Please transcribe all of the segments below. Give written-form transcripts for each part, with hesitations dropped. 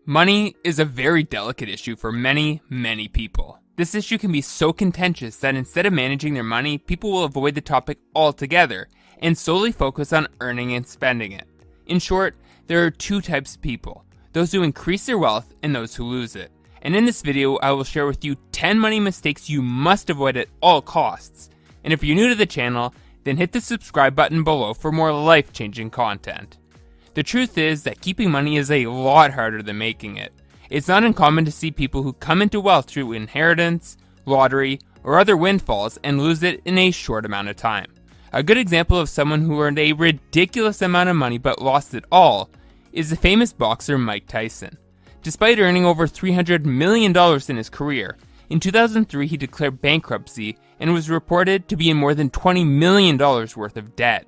Money is a very delicate issue for many, many people. This issue can be so contentious that instead of managing their money, people will avoid the topic altogether and solely focus on earning and spending it. In short, there are two types of people, those who increase their wealth and those who lose it. And in this video, I will share with you 10 money mistakes you must avoid at all costs. And if you're new to the channel, then hit the subscribe button below for more life-changing content. The truth is that keeping money is a lot harder than making it. It's not uncommon to see people who come into wealth through inheritance, lottery, or other windfalls and lose it in a short amount of time. A good example of someone who earned a ridiculous amount of money but lost it all is the famous boxer Mike Tyson. Despite earning over $300 million in his career, in 2003 he declared bankruptcy and was reported to be in more than $20 million worth of debt.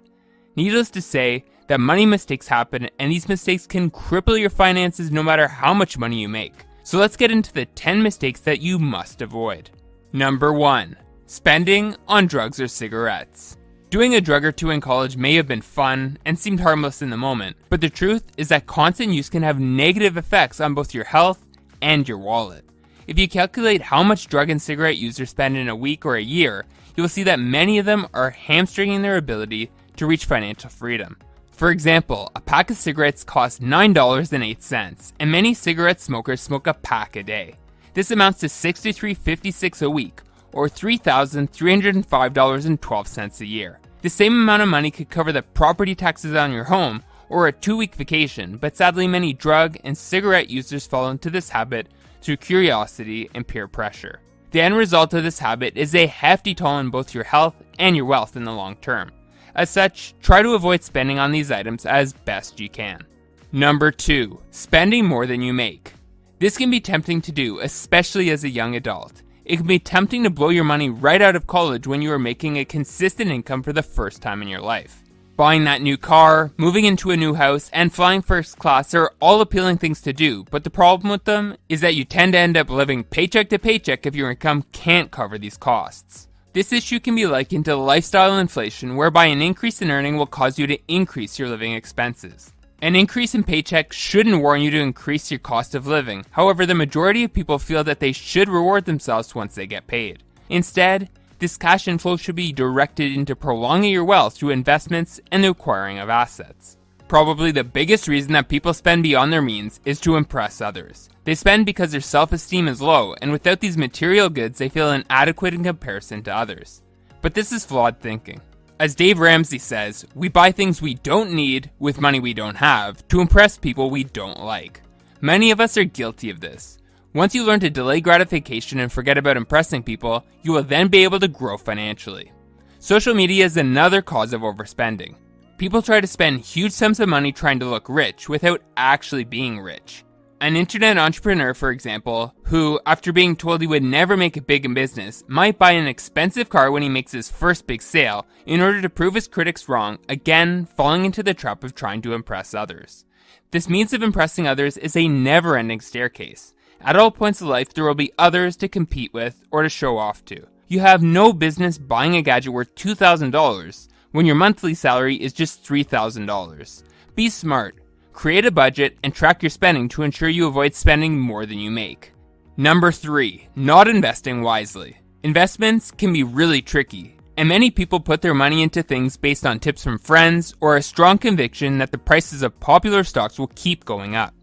Needless to say, that money mistakes happen, and these mistakes can cripple your finances no matter how much money you make. So let's get into the 10 mistakes that you must avoid. Number 1. Spending on drugs or cigarettes. Doing a drug or two in college may have been fun and seemed harmless in the moment, but the truth is that constant use can have negative effects on both your health and your wallet. If you calculate how much drug and cigarette users spend in a week or a year, you will see that many of them are hamstringing their ability to reach financial freedom. For example, a pack of cigarettes costs $9.08, and many cigarette smokers smoke a pack a day. This amounts to $63.56 a week, or $3,305.12 a year. The same amount of money could cover the property taxes on your home, or a 2-week vacation, but sadly many drug and cigarette users fall into this habit through curiosity and peer pressure. The end result of this habit is a hefty toll on both your health and your wealth in the long term. As such, try to avoid spending on these items as best you can. Number 2. Spending more than you make. This can be tempting to do, especially as a young adult. It can be tempting to blow your money right out of college when you are making a consistent income for the first time in your life. Buying that new car, moving into a new house, and flying first class are all appealing things to do, but the problem with them is that you tend to end up living paycheck to paycheck if your income can't cover these costs. This issue can be likened to lifestyle inflation, whereby an increase in earning will cause you to increase your living expenses. An increase in paycheck shouldn't warrant you to increase your cost of living. However, the majority of people feel that they should reward themselves once they get paid. Instead, this cash inflow should be directed into prolonging your wealth through investments and the acquiring of assets. Probably the biggest reason that people spend beyond their means is to impress others. They spend because their self-esteem is low, and without these material goods, they feel inadequate in comparison to others. But this is flawed thinking. As Dave Ramsey says, we buy things we don't need with money we don't have to impress people we don't like. Many of us are guilty of this. Once you learn to delay gratification and forget about impressing people, you will then be able to grow financially. Social media is another cause of overspending. People try to spend huge sums of money trying to look rich without actually being rich. An internet entrepreneur, for example, who, after being told he would never make it big in business, might buy an expensive car when he makes his first big sale in order to prove his critics wrong, again falling into the trap of trying to impress others. This means of impressing others is a never-ending staircase. At all points of life, there will be others to compete with or to show off to. You have no business buying a gadget worth $2,000 when your monthly salary is just $3,000. Be smart. Create a budget and track your spending to ensure you avoid spending more than you make. Number 3. Not investing wisely. Investments can be really tricky, and many people put their money into things based on tips from friends or a strong conviction that the prices of popular stocks will keep going up.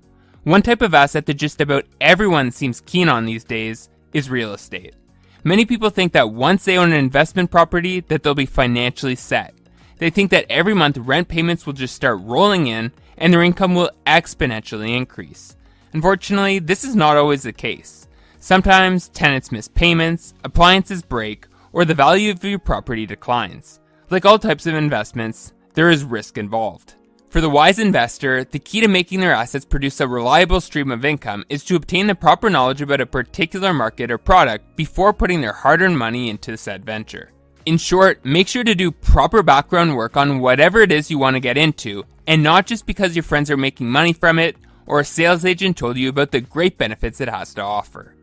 One type of asset that just about everyone seems keen on these days is real estate. Many people think that once they own an investment property that they'll be financially set. They think that every month rent payments will just start rolling in and their income will exponentially increase. Unfortunately, this is not always the case. Sometimes tenants miss payments, appliances break, or the value of your property declines. Like all types of investments, there is risk involved. For the wise investor, the key to making their assets produce a reliable stream of income is to obtain the proper knowledge about a particular market or product before putting their hard-earned money into said venture. In short, make sure to do proper background work on whatever it is you want to get into, and not just because your friends are making money from it or a sales agent told you about the great benefits it has to offer.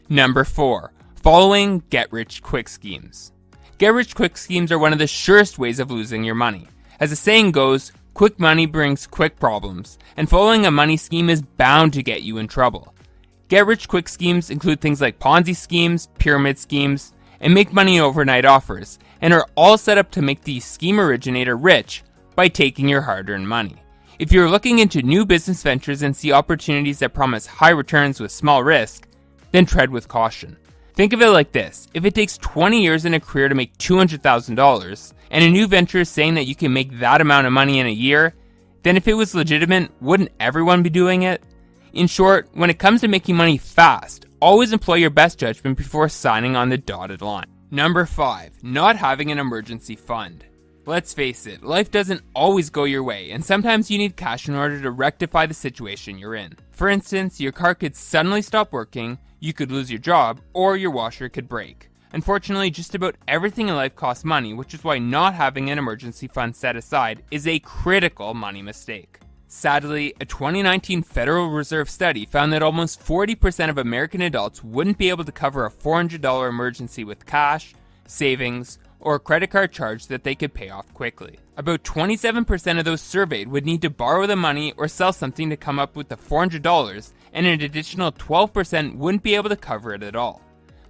Number 4. Following get-rich-quick schemes. Get-rich-quick schemes are one of the surest ways of losing your money. As the saying goes, Quick money brings quick problems, and following a money scheme is bound to get you in trouble. Get-rich-quick schemes include things like Ponzi schemes, pyramid schemes, and make-money overnight offers, and are all set up to make the scheme originator rich by taking your hard-earned money. If you're looking into new business ventures and see opportunities that promise high returns with small risk, then tread with caution. Think of it like this: if it takes 20 years in a career to make $200,000, and a new venture is saying that you can make that amount of money in a year, then if it was legitimate, wouldn't everyone be doing it? In short, when it comes to making money fast, always employ your best judgment before signing on the dotted line. Number 5, not having an emergency fund. Let's face it, life doesn't always go your way, and sometimes you need cash in order to rectify the situation you're in. For instance, your car could suddenly stop working, you could lose your job, or your washer could break. Unfortunately, just about everything in life costs money, which is why not having an emergency fund set aside is a critical money mistake. Sadly, a 2019 Federal Reserve study found that almost 40% of American adults wouldn't be able to cover a $400 emergency with cash, savings, or a credit card charge that they could pay off quickly. About 27% of those surveyed would need to borrow the money or sell something to come up with the $400, and an additional 12% wouldn't be able to cover it at all.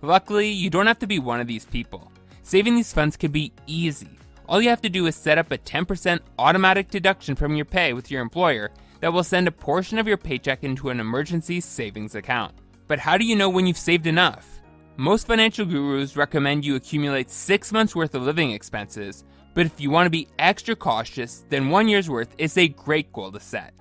Luckily, you don't have to be one of these people. Saving these funds can be easy. All you have to do is set up a 10% automatic deduction from your pay with your employer that will send a portion of your paycheck into an emergency savings account. But how do you know when you've saved enough? Most financial gurus recommend you accumulate 6 months worth of living expenses, but if you want to be extra cautious, then 1 year's worth is a great goal to set.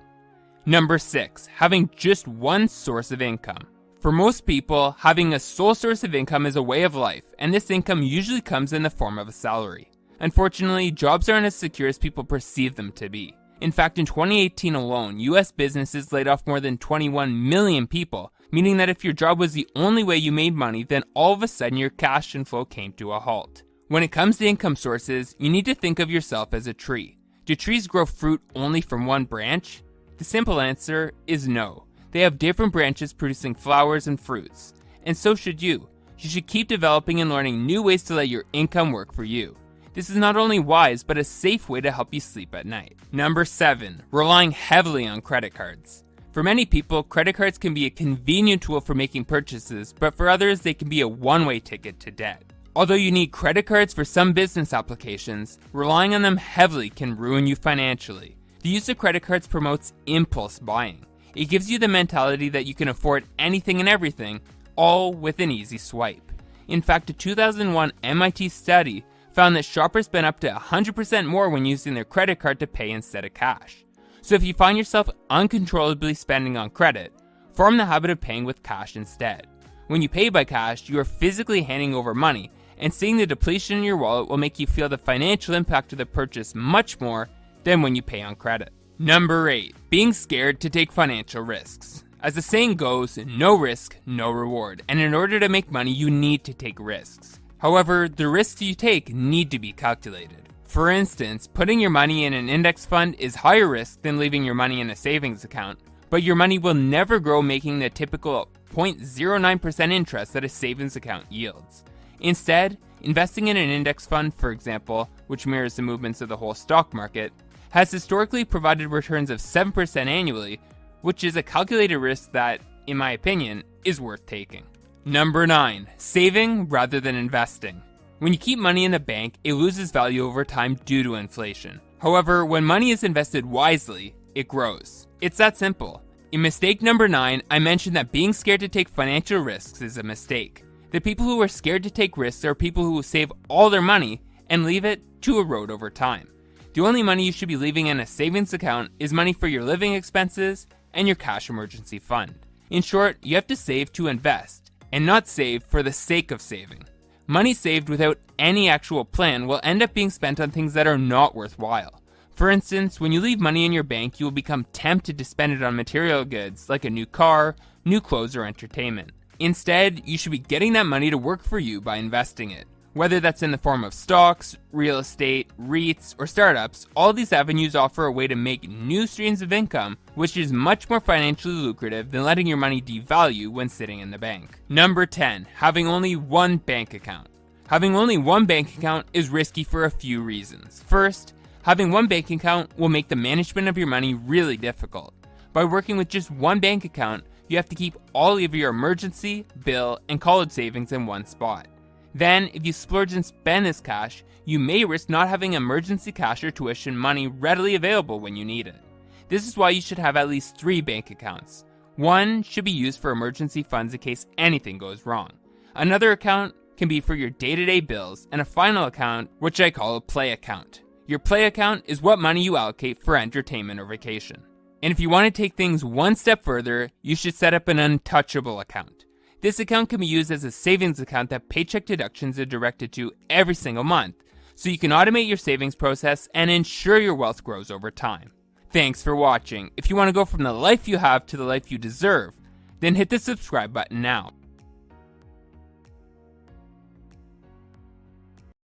Number 6, having just one source of income. For most people, having a sole source of income is a way of life, and this income usually comes in the form of a salary. Unfortunately, jobs aren't as secure as people perceive them to be. In fact, in 2018 alone, US businesses laid off more than 21 million people, meaning that if your job was the only way you made money, then all of a sudden your cash inflow came to a halt. When it comes to income sources, you need to think of yourself as a tree. Do trees grow fruit only from one branch? The simple answer is no. They have different branches producing flowers and fruits. And so should you. You should keep developing and learning new ways to let your income work for you. This is not only wise, but a safe way to help you sleep at night. Number 7, relying heavily on credit cards. For many people, credit cards can be a convenient tool for making purchases, but for others, they can be a one-way ticket to debt. Although you need credit cards for some business applications, relying on them heavily can ruin you financially. The use of credit cards promotes impulse buying. It gives you the mentality that you can afford anything and everything, all with an easy swipe. In fact, a 2001 MIT study found that shoppers spend up to 100% more when using their credit card to pay instead of cash. So if you find yourself uncontrollably spending on credit, form the habit of paying with cash instead. When you pay by cash, you are physically handing over money, and seeing the depletion in your wallet will make you feel the financial impact of the purchase much more than when you pay on credit. Number 8, being scared to take financial risks. As the saying goes, no risk, no reward, and in order to make money, you need to take risks. However, the risks you take need to be calculated. For instance, putting your money in an index fund is higher risk than leaving your money in a savings account, but your money will never grow, making the typical 0.09% interest that a savings account yields. Instead, investing in an index fund, for example, which mirrors the movements of the whole stock market, has historically provided returns of 7% annually, which is a calculated risk that, in my opinion, is worth taking. Number 9, saving rather than investing. When you keep money in the bank, it loses value over time due to inflation. However, when money is invested wisely, it grows. It's that simple. In mistake number 9, I mentioned that being scared to take financial risks is a mistake. The people who are scared to take risks are people who will save all their money and leave it to erode over time. The only money you should be leaving in a savings account is money for your living expenses and your cash emergency fund. In short, you have to save to invest, and not save for the sake of saving. Money saved without any actual plan will end up being spent on things that are not worthwhile. For instance, when you leave money in your bank, you will become tempted to spend it on material goods like a new car, new clothes, or entertainment. Instead, you should be getting that money to work for you by investing it. Whether that's in the form of stocks, real estate, REITs, or startups, all these avenues offer a way to make new streams of income, which is much more financially lucrative than letting your money devalue when sitting in the bank. Number 10, having only one bank account. Having only one bank account is risky for a few reasons. First, Having one bank account will make the management of your money really difficult. By working with just one bank account, you have to keep all of your emergency, bill, and college savings in one spot. Then, if you splurge and spend this cash, you may risk not having emergency cash or tuition money readily available when you need it. This is why you should have at least 3 bank accounts. One should be used for emergency funds in case anything goes wrong. Another account can be for your day-to-day bills, and a final account, which I call a play account. Your play account is what money you allocate for entertainment or vacation. And if you want to take things one step further, you should set up an untouchable account. This account can be used as a savings account that paycheck deductions are directed to every single month, so you can automate your savings process and ensure your wealth grows over time. Thanks for watching. If you want to go from the life you have to the life you deserve, then hit the subscribe button now.